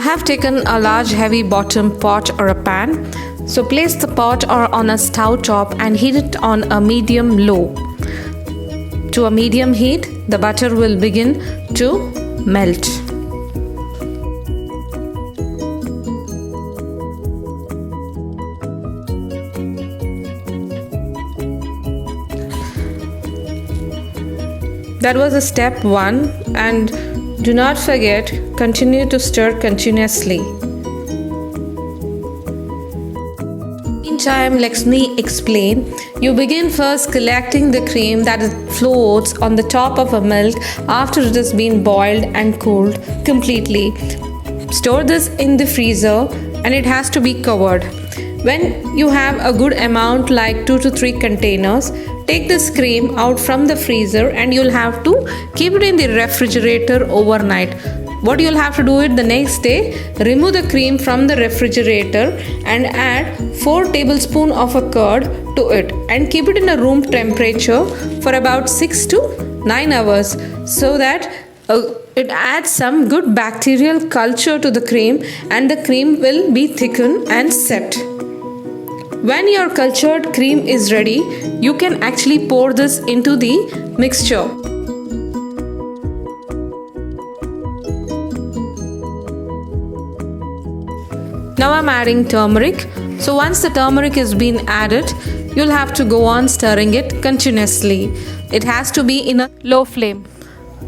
have taken a large heavy bottom pot or a pan. So place the pot or on a stove top and heat it on a medium low. To a medium heat, the butter will begin to melt. That was step 1, and do not forget, continue to stir continuously. Meantime, let me explain. You begin first collecting the cream that floats on the top of a milk after it has been boiled and cooled completely. Store this in the freezer and it has to be covered. When you have a good amount like 2 to 3 containers, take this cream out from the freezer and you'll have to keep it in the refrigerator overnight. What you'll have to do it the next day, remove the cream from the refrigerator and add 4 tablespoons of a curd to it and keep it in a room temperature for about 6 to 9 hours so that it adds some good bacterial culture to the cream and the cream will be thickened and set. When your cultured cream is ready, you can actually pour this into the mixture. Now I'm adding turmeric. So once the turmeric has been added, you'll have to go on stirring it continuously. It has to be in a low flame.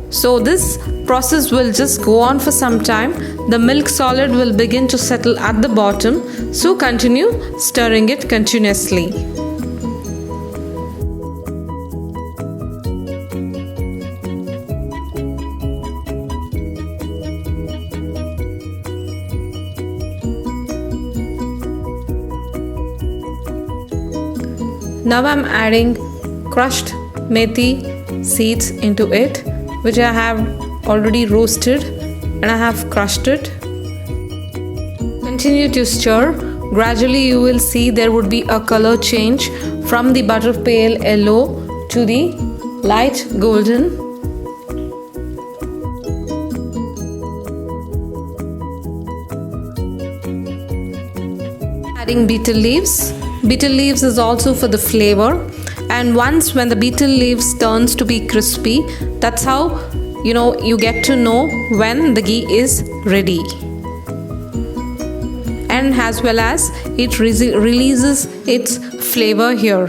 So this process will just go on for some time. The milk solid will begin to settle at the bottom. So continue stirring it continuously. Now I'm adding crushed methi seeds into it, which I have already roasted and I have crushed it. Continue to stir. Gradually you will see there would be a color change from the butter pale yellow to the light golden. Adding betel leaves. Betel leaves is also for the flavor, and once when the betel leaves turns to be crispy, that's how you get to know when the ghee is ready, and as well as it releases its flavor here.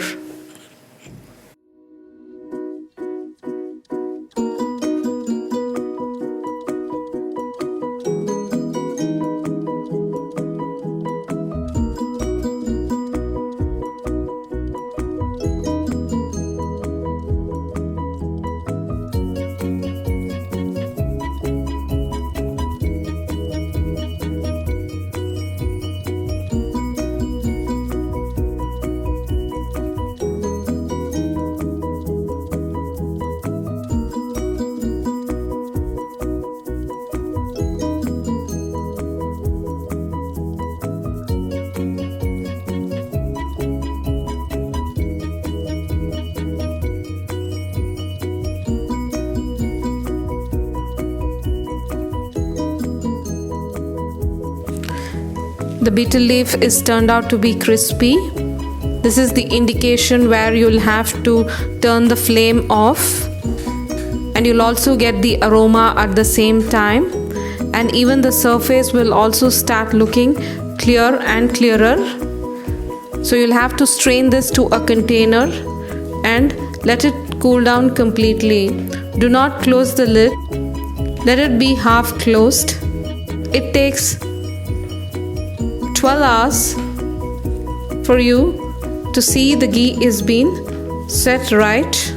The betel leaf is turned out to be crispy. This is the indication where you'll have to turn the flame off, and you'll also get the aroma at the same time, and even the surface will also start looking clear and clearer. So you'll have to strain this to a container and let it cool down completely. Do not close the lid. Let it be half closed. It takes 12 hours for you to see the ghee is being set right.